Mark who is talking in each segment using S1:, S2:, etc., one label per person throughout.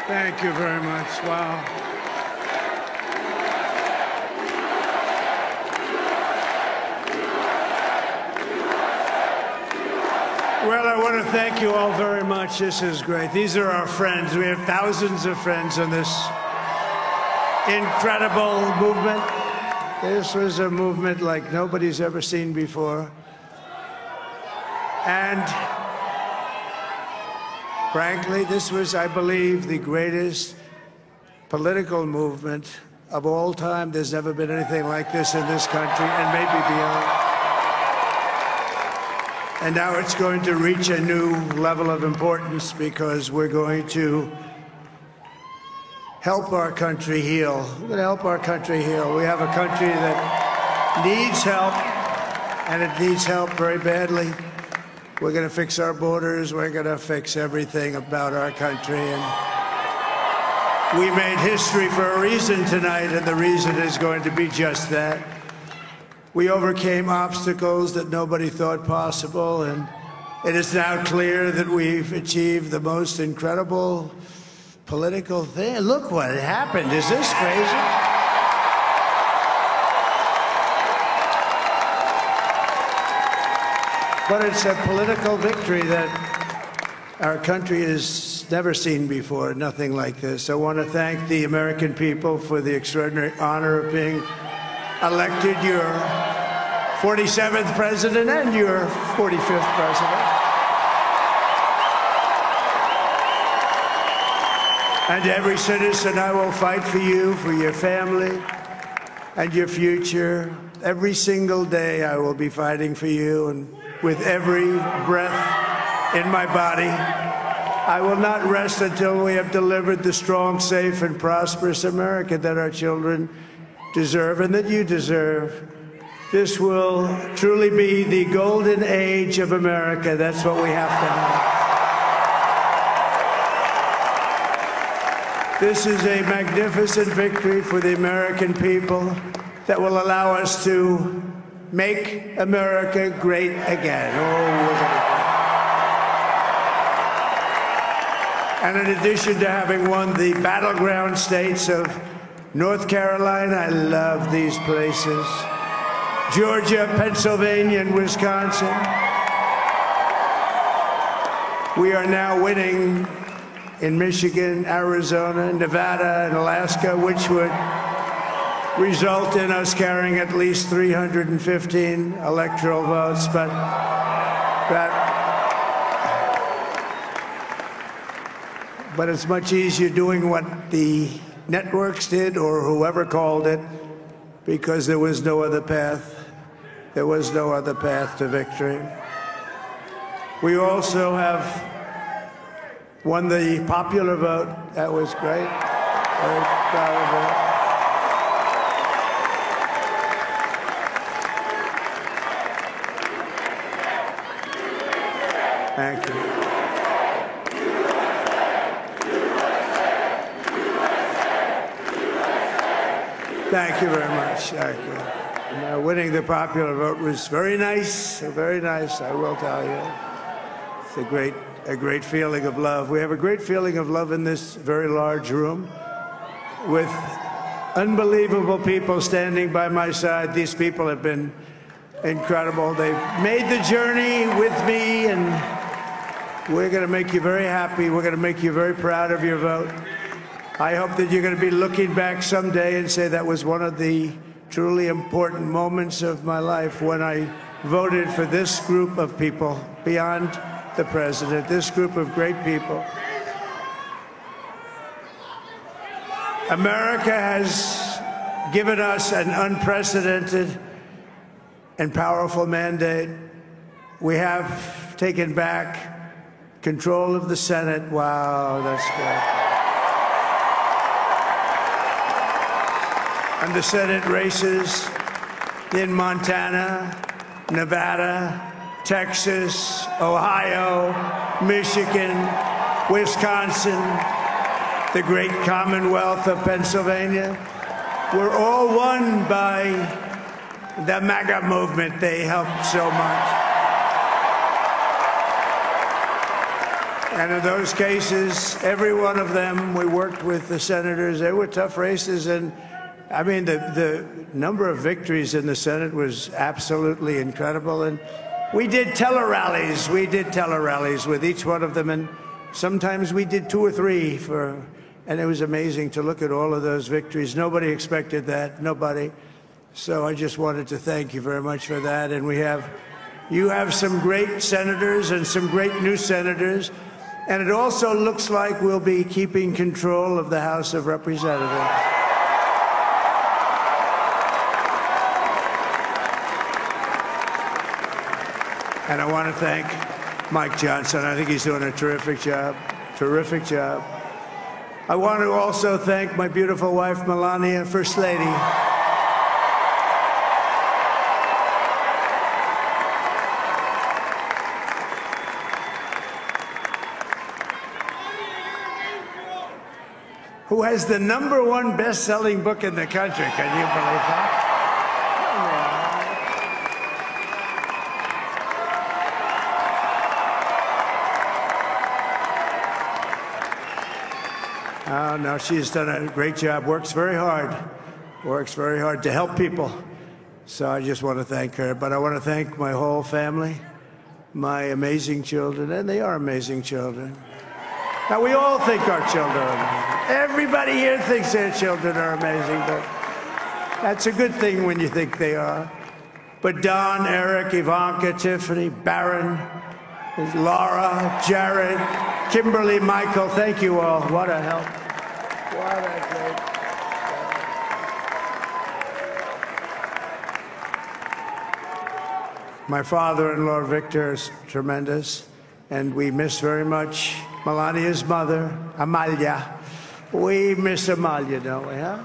S1: Thank you very much. Wow. Well, I want to thank you all very much. This is great. These are our friends. We have thousands of friends in this incredible movement. This was a movement like nobody's ever seen before. And frankly, this was, I believe, the greatest political movement of all time. There's never been anything like this in this country, and maybe beyond. And now it's going to reach a new level of importance because we're going to help our country heal. We're going to help our country heal. We have a country that needs help, and it needs help very badly. We're going to fix our borders. We're going to fix everything about our country. And we made history for a reason tonight, and the reason is going to be just that. We overcame obstacles that nobody thought possible, and it is now clear that we've achieved the most incredible political thing. Look what happened. Is this crazy? But it's a political victory that our country has never seen before, nothing like this. I want to thank the American people for the extraordinary honor of being elected your 47th president and your 45th president. And every citizen, I will fight for you, for your family, and your future. Every single day, I will be fighting for you, and with every breath in my body, I will not rest until we have delivered the strong, safe, and prosperous America that our children deserve and that you deserve. This will truly be the golden age of America. That's what we have to have. This is a magnificent victory for the American people that will allow us to make America great again. And in addition to having won the battleground states of North Carolina, I love these places, Georgia, Pennsylvania, and Wisconsin, we are now winning in Michigan, Arizona, Nevada, and Alaska, which would result in us carrying at least 315 electoral votes. But it's much easier doing what the networks did or whoever called it, because there was no other path. There was no other path to victory. We also have won the popular vote. That was great. Very proud of that. Thank you. Thank you very much. Thank you. And, winning the popular vote was very nice, I will tell you. It's a great feeling of love. We have a great feeling of love in this very large room with unbelievable people standing by my side. These people have been incredible. They've made the journey with me, and we're going to make you very happy. We're going to make you very proud of your vote. I hope that you're going to be looking back someday and say that was one of the truly important moments of my life when I voted for this group of people beyond the president, this group of great people. America has given us an unprecedented and powerful mandate. We have taken back control of the Senate. Wow, that's good. And the Senate races in Montana, Nevada, Texas, Ohio, Michigan, Wisconsin, the great Commonwealth of Pennsylvania, were all won by the MAGA movement. They helped so much. And in those cases, every one of them, we worked with the senators. They were tough races. And I mean, the number of victories in the Senate was absolutely incredible. And we did tele-rallies. We did tele-rallies with each one of them. And sometimes we did 2 or 3 and it was amazing to look at all of those victories. Nobody expected that, nobody. So I just wanted to thank you very much for that. And you have some great senators and some great new senators. And it also looks like we'll be keeping control of the House of Representatives. And I want to thank Mike Johnson. I think he's doing a terrific job. Terrific job. I want to also thank my beautiful wife, Melania, First Lady. Who has the #1 best-selling book in the country. Can you believe that? Oh, no, she's done a great job, works very hard to help people. So I just want to thank her. But I want to thank my whole family, my amazing children, and they are amazing children. Now, we all think our children are amazing. Everybody here thinks their children are amazing, but that's a good thing when you think they are. But Don, Eric, Ivanka, Tiffany, Barron, Laura, Jared, Kimberly, Michael, thank you all. What a help. What a great help. My father-in-law, Victor, is tremendous, and we miss very much Melania's mother, Amalia. We miss Amalia, don't we, huh?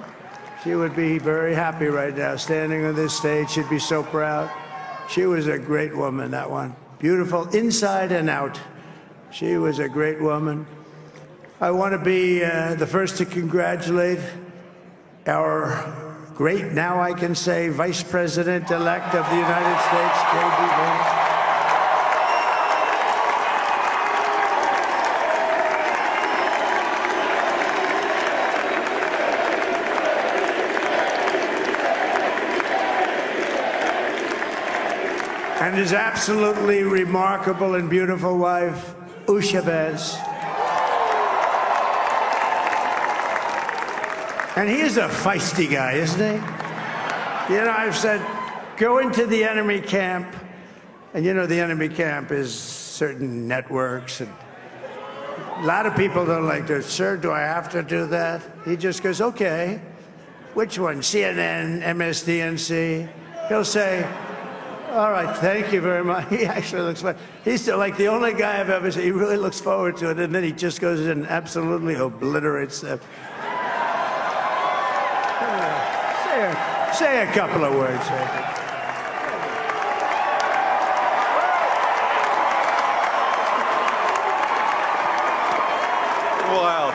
S1: She would be very happy right now, standing on this stage. She'd be so proud. She was a great woman, that one. Beautiful inside and out. She was a great woman. I want to be the first to congratulate our great, now I can say, Vice President-elect of the United States, J.D. Vance. And his absolutely remarkable and beautiful wife, Usha Vance. And he is a feisty guy, isn't he? You know, I've said, go into the enemy camp. And you know, the enemy camp is certain networks. And a lot of people don't like this. Sir, do I have to do that? He just goes, okay. Which one? CNN, MSDNC? He'll say, all right, thank you very much. He actually looks fun. He's still like the only guy I've ever seen. He really looks forward to it, and then he just goes in and absolutely obliterates them. Say a couple of words.
S2: Wow.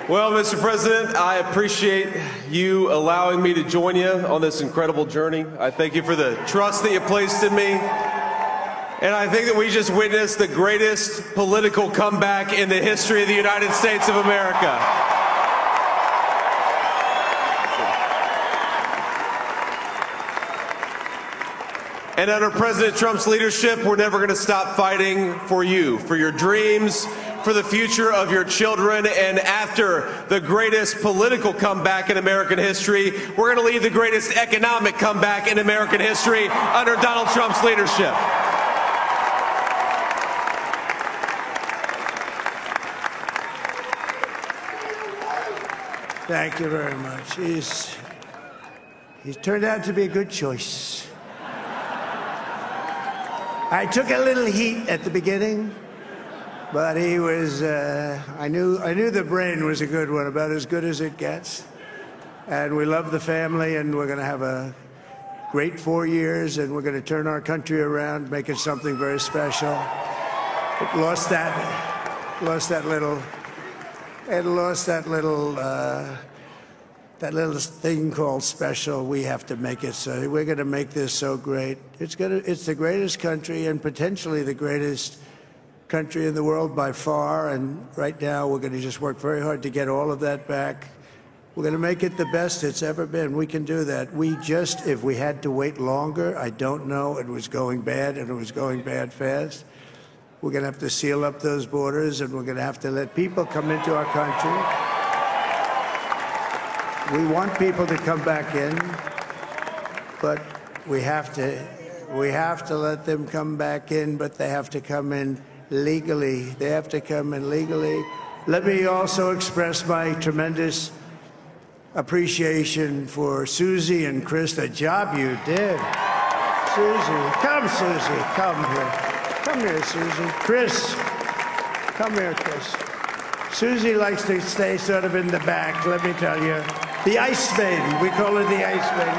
S2: Well, Mr. President, I appreciate you allowing me to join you on this incredible journey. I thank you for the trust that you placed in me. And I think that we just witnessed the greatest political comeback in the history of the United States of America. And under President Trump's leadership, we're never going to stop fighting for you, for your dreams, for the future of your children. And after the greatest political comeback in American history, we're going to lead the greatest economic comeback in American history under Donald Trump's leadership.
S1: Thank you very much. He's turned out to be a good choice. I took a little heat at the beginning, but he was, I knew the brain was a good one, about as good as it gets. And we love the family, and we're going to have a great 4 years, and we're going to turn our country around, make it something very special. It lost that little that little thing called special, we have to make it so. We're going to make this so great. It's the greatest country and potentially the greatest country in the world by far. And right now, we're going to just work very hard to get all of that back. We're going to make it the best it's ever been. We can do that. If we had to wait longer, I don't know. It was going bad, and it was going bad fast. We're going to have to seal up those borders, and we're going to have to let people come into our country. We want people to come back in, but we have to let them come back in, but they have to come in legally. They have to come in legally. Let me also express my tremendous appreciation for Susie and Chris, the job you did. Susie, come here. Come here, Susie. Chris, come here, Chris. Susie likes to stay sort of in the back, let me tell you. The Ice Maiden, we call her the Ice Maiden.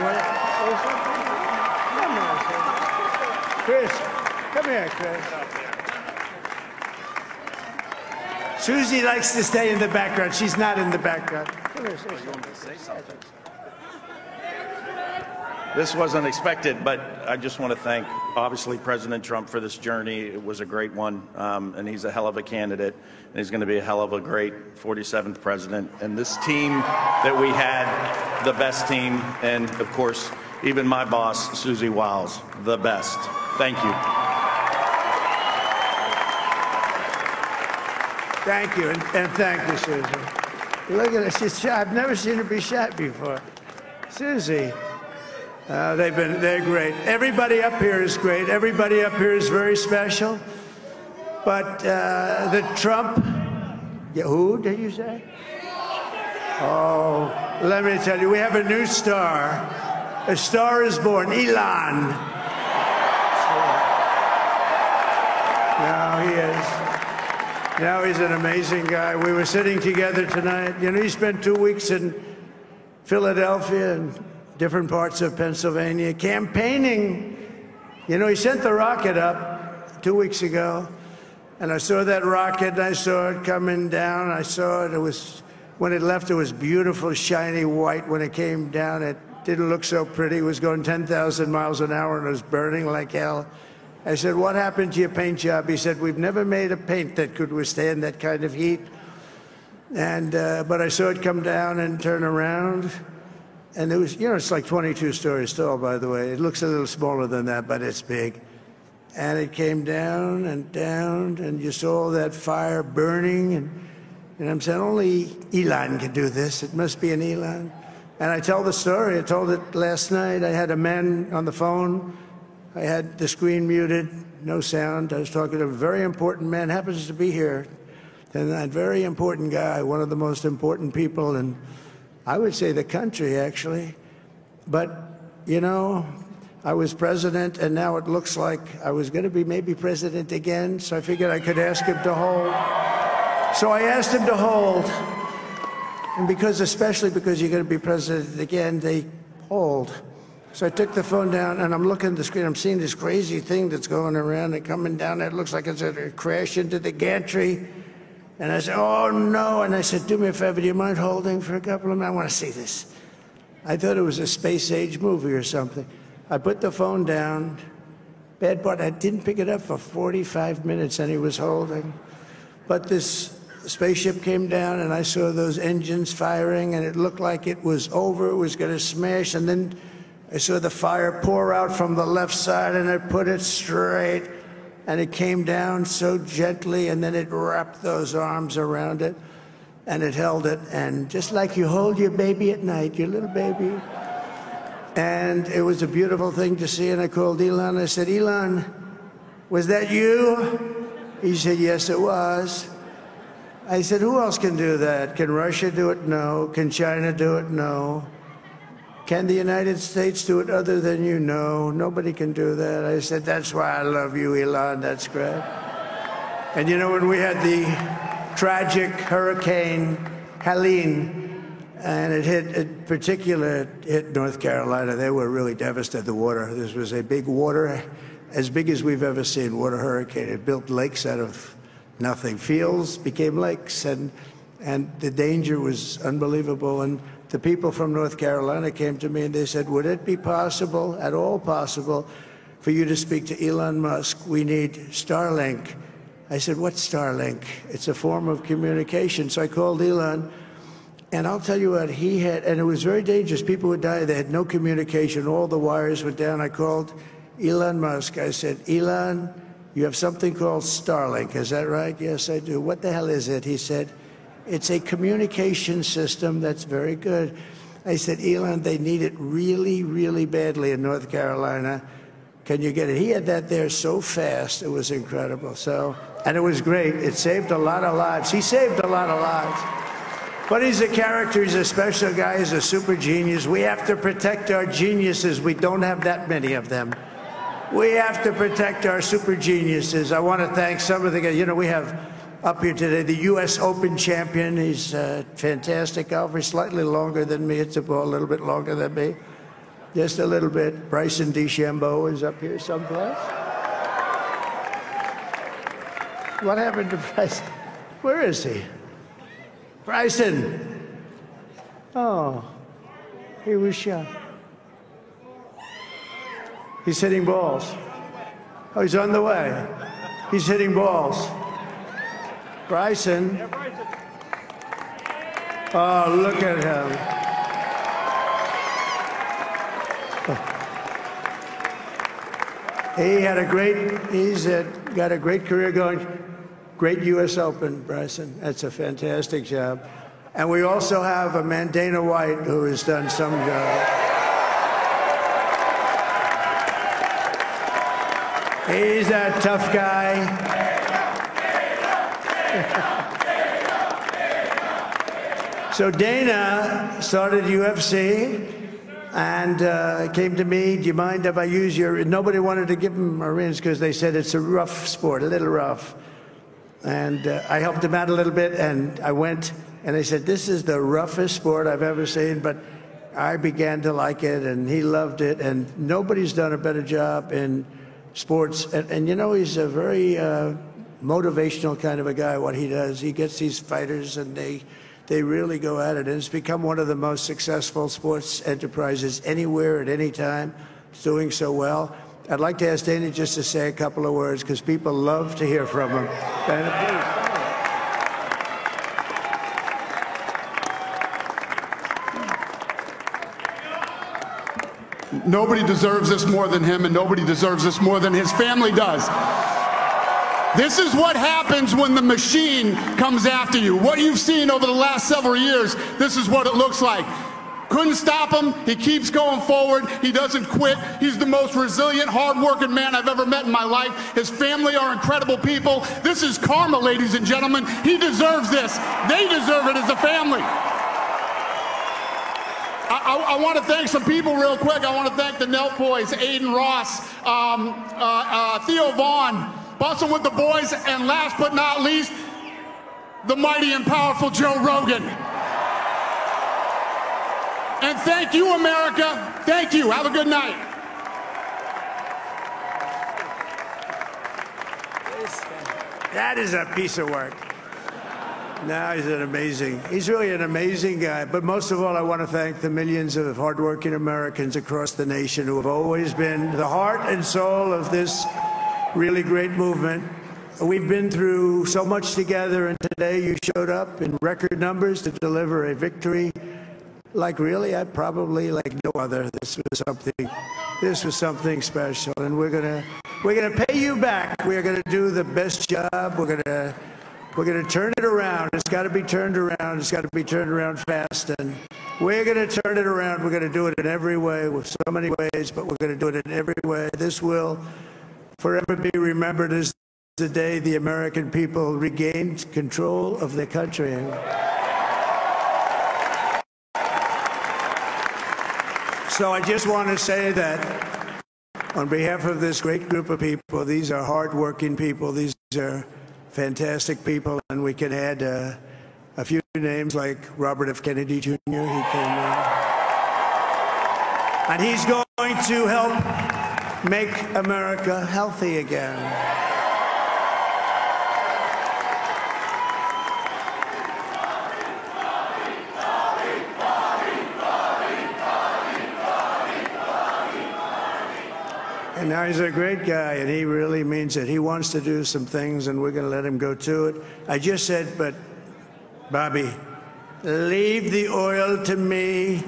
S1: Come here, Chris. Come here, Chris. Susie likes to stay in the background. She's not in the background. Come here, say something.
S3: This wasn't expected, but I just want to thank, obviously, President Trump for this journey. It was a great one, and he's a hell of a candidate, and he's going to be a hell of a great 47th president. And this team that we had, the best team, and, of course, even my boss, Susie Wiles, the best. Thank you.
S1: Thank you, and thank you, Susie. Look at her, she's shy. I've never seen her be shy before. Susie. They're great. Everybody up here is great. Everybody up here is very special. But the Trump, who did you say? Oh, let me tell you, we have a new star. A star is born, Elon. Now he is. Now he's an amazing guy. We were sitting together tonight. You know, he spent 2 weeks in Philadelphia and different parts of Pennsylvania, campaigning. You know, he sent the rocket up 2 weeks ago, and I saw that rocket, and I saw it coming down. I saw it. It was, when it left, it was beautiful, shiny white. When it came down, it didn't look so pretty. It was going 10,000 miles an hour, and it was burning like hell. I said, what happened to your paint job? He said, we've never made a paint that could withstand that kind of heat. And but I saw it come down and turn around. And it was, you know, it's like 22 stories tall, by the way. It looks a little smaller than that, but it's big. And it came down, and you saw that fire burning. And I'm saying, only Elon can do this. It must be an Elon. And I tell the story. I told it last night. I had a man on the phone. I had the screen muted, no sound. I was talking to a very important man, happens to be here. And that very important guy, one of the most important people in, I would say, the country, actually. But, you know, I was president, and now it looks like I was going to be maybe president again, so I figured I could ask him to hold. So I asked him to hold. And especially because you're going to be president again, they hold. So I took the phone down, and I'm looking at the screen. I'm seeing this crazy thing that's going around and coming down. It looks like it's going to crash into the gantry. And I said, oh, no. And I said, do me a favor, do you mind holding for a couple of minutes? I want to see this. I thought it was a space-age movie or something. I put the phone down. Bad part, I didn't pick it up for 45 minutes, and he was holding. But this spaceship came down, and I saw those engines firing, and it looked like it was over. It was going to smash. And then I saw the fire pour out from the left side, and I put it straight. And it came down so gently, and then it wrapped those arms around it, and it held it. And just like you hold your baby at night, your little baby. And it was a beautiful thing to see. And I called Elon. I said, Elon, was that you? He said, yes, it was. I said, who else can do that? Can Russia do it? No. Can China do it? No. Can the United States do it other than you? No, nobody can do that. I said, that's why I love you, Elon. That's great. And you know, when we had the tragic Hurricane Helene, and it hit North Carolina, they were really devastated, the water. This was a big water, as big as we've ever seen, water hurricane. It built lakes out of nothing. Fields became lakes, and the danger was unbelievable. And the people from North Carolina came to me and they said, would it be possible, at all possible, for you to speak to Elon Musk? We need Starlink. I said, what's Starlink? It's a form of communication. So I called Elon, and I'll tell you what, he had, and it was very dangerous. People would die. They had no communication. All the wires went down. I called Elon Musk. I said, Elon, you have something called Starlink. Is that right? Yes, I do. What the hell is it? He said, it's a communication system that's very good. I said, Elon, they need it really, really badly in North Carolina. Can you get it? He had that there so fast. It was incredible. So, and it was great. It saved a lot of lives. He saved a lot of lives. But he's a character. He's a special guy. He's a super genius. We have to protect our geniuses. We don't have that many of them. We have to protect our super geniuses. I want to thank some of the guys. You know, we have up here today the U.S. Open champion. He's a fantastic golfer. He's slightly longer than me. It's a little bit longer than me. Just a little bit. Bryson DeChambeau is up here someplace. What happened to Bryson? Where is he? Bryson. Oh, he was shot. He's hitting balls. Oh, he's on the way. He's hitting balls. Bryson. Oh, look at him. He's got a great career going. Great U.S. Open, Bryson. That's a fantastic job. And we also have a man, Dana White, who has done some job. He's a tough guy. So Dana started UFC and came to me, do you mind if I use your... Nobody wanted to give him a ring because they said it's a rough sport, a little rough. And I helped him out a little bit, and I went, and they said, this is the roughest sport I've ever seen, but I began to like it, and he loved it, and nobody's done a better job in sports. And you know, he's a very motivational kind of a guy, what he does. He gets these fighters, and they really go at it, and it's become one of the most successful sports enterprises anywhere at any time. It's doing so well. I'd like to ask Dana just to say a couple of words, because people love to hear from him. Dana,
S4: please. Nobody deserves this more than him, and nobody deserves this more than his family does. This is what happens when the machine comes after you. What you've seen over the last several years, this is what it looks like. Couldn't stop him. He keeps going forward. He doesn't quit. He's the most resilient, hard-working man I've ever met in my life. His family are incredible people. This is karma, ladies and gentlemen. He deserves this. They deserve it as a family. I want to thank some people real quick. I want to thank the Nelk boys, Aiden Ross, Theo Vaughn, busting with the boys, and last but not least, the mighty and powerful Joe Rogan. And thank you, America. Thank you. Have a good night.
S1: That is a piece of work. Now he's really an amazing guy. But most of all, I want to thank the millions of hardworking Americans across the nation who have always been the heart and soul of this really great movement. We've been through so much together, and today you showed up in record numbers to deliver a victory like probably like no other. This was something special, and we're gonna pay you back. We're gonna do the best job. We're gonna turn it around. It's got to be turned around. It's got to be turned around fast, and we're gonna turn it around. We're gonna do it in every way, with so many ways, but we're gonna do it in every way. This will forever be remembered as the day the American people regained control of their country. So I just want to say that on behalf of this great group of people, these are hardworking people, these are fantastic people, and we can add a few names like Robert F. Kennedy Jr. And he's going to help make America healthy again. And now he's a great guy, and he really means it. He wants to do some things, and we're going to let him go to it. I just said, but, Bobby, leave the oil to me.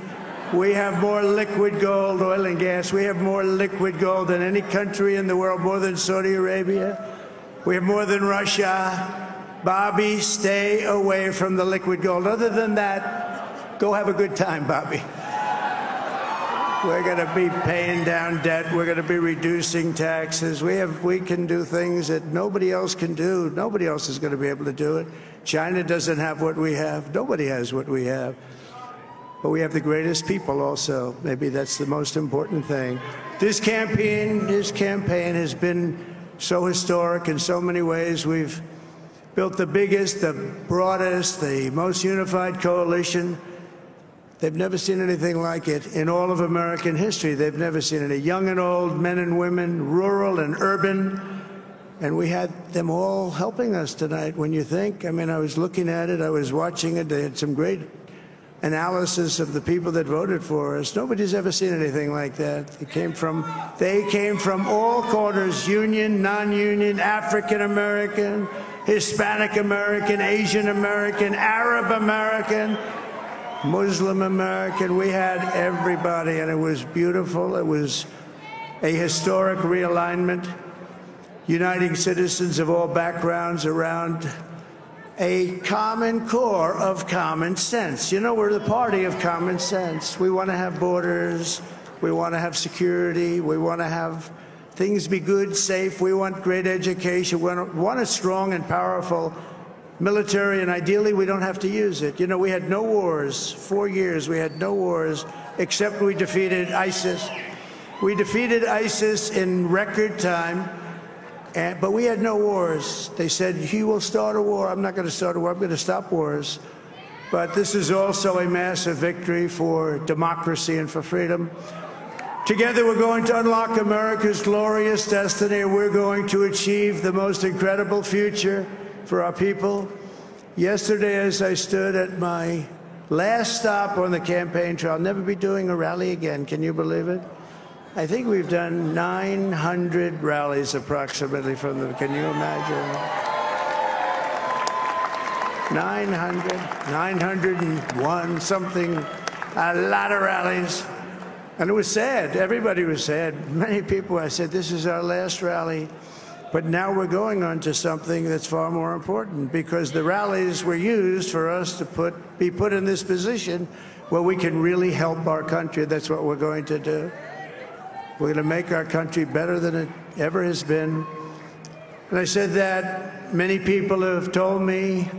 S1: We have more liquid gold, oil and gas. We have more liquid gold than any country in the world, more than Saudi Arabia. We have more than Russia. Bobby, stay away from the liquid gold. Other than that, go have a good time, Bobby. We're going to be paying down debt. We're going to be reducing taxes. We can do things that nobody else can do. Nobody else is going to be able to do it. China doesn't have what we have. Nobody has what we have. But we have the greatest people also. Maybe that's the most important thing. This campaign has been so historic in so many ways. We've built the biggest, the broadest, the most unified coalition. They've never seen anything like it in all of American history. They've never seen it. Young and old, men and women, rural and urban. And we had them all helping us tonight. When you think, I mean, I was looking at it, I was watching it. They had some great analysis of the people that voted for us. Nobody's ever seen anything like that. They came from all corners, union, non-union, African American, Hispanic American, Asian American, Arab American, Muslim American. We had everybody, and it was beautiful. It was a historic realignment, uniting citizens of all backgrounds around a common core of common sense. You know, we're the party of common sense. We want to have borders. We want to have security. We want to have things be good, safe. We want great education. We want a strong and powerful military, and ideally we don't have to use it. You know, we had no wars. 4 years we had no wars, except we defeated ISIS. We defeated ISIS in record time, but we had no wars. They said, he will start a war. I'm not going to start a war. I'm going to stop wars. But this is also a massive victory for democracy and for freedom. Together, we're going to unlock America's glorious destiny. We're going to achieve the most incredible future for our people. Yesterday, as I stood at my last stop on the campaign trail, I'll never be doing a rally again. Can you believe it? I think we've done 900 rallies approximately from them. Can you imagine? 901, something, a lot of rallies. And it was sad. Everybody was sad. Many people, I said, this is our last rally. But now we're going on to something that's far more important, because the rallies were used for us to be put in this position where we can really help our country. That's what we're going to do. We're going to make our country better than it ever has been. And I said that many people have told me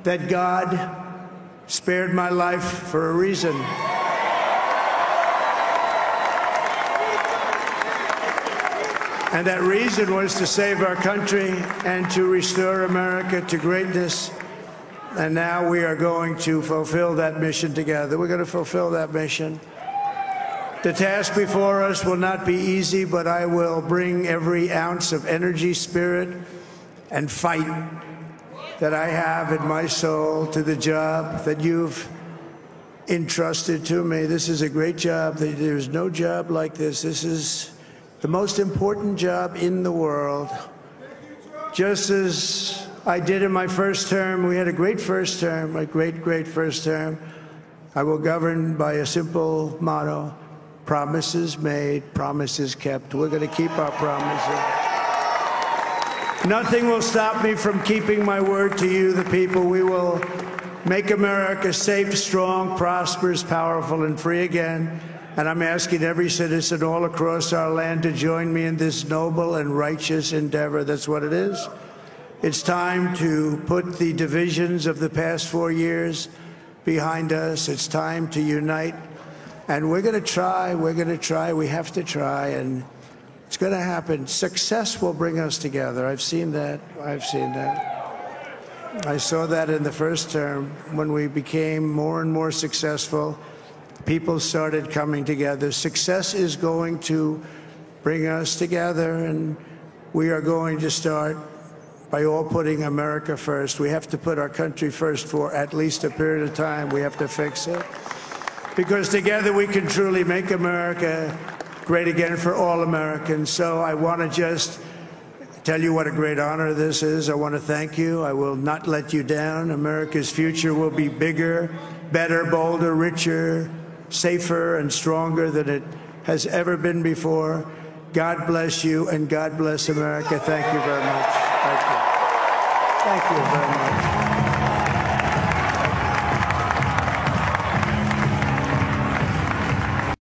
S1: that God spared my life for a reason. And that reason was to save our country and to restore America to greatness. And now we are going to fulfill that mission together. We're going to fulfill that mission. The task before us will not be easy, but I will bring every ounce of energy, spirit, and fight that I have in my soul to the job that you've entrusted to me. This is a great job. There's no job like this. This is the most important job in the world. Just as I did in my first term, we had a great first term, a great first term. I will govern by a simple motto: promises made, promises kept. We're going to keep our promises. Nothing will stop me from keeping my word to you, the people. We will make America safe, strong, prosperous, powerful, and free again. And I'm asking every citizen all across our land to join me in this noble and righteous endeavor. That's what it is. It's time to put the divisions of the past 4 years behind us. It's time to unite. And we're going to try. We're going to try. We have to try. And it's going to happen. Success will bring us together. I've seen that. I've seen that. I saw that in the first term when we became more and more successful. People started coming together. Success is going to bring us together, and we are going to start by all putting America first. We have to put our country first for at least a period of time. We have to fix it. Because together we can truly make America great again for all Americans. So I want to just tell you what a great honor this is. I want to thank you. I will not let you down. America's future will be bigger, better, bolder, richer, safer, and stronger than it has ever been before. God bless you, and God bless America. Thank you very much. Thank you. Thank you very much.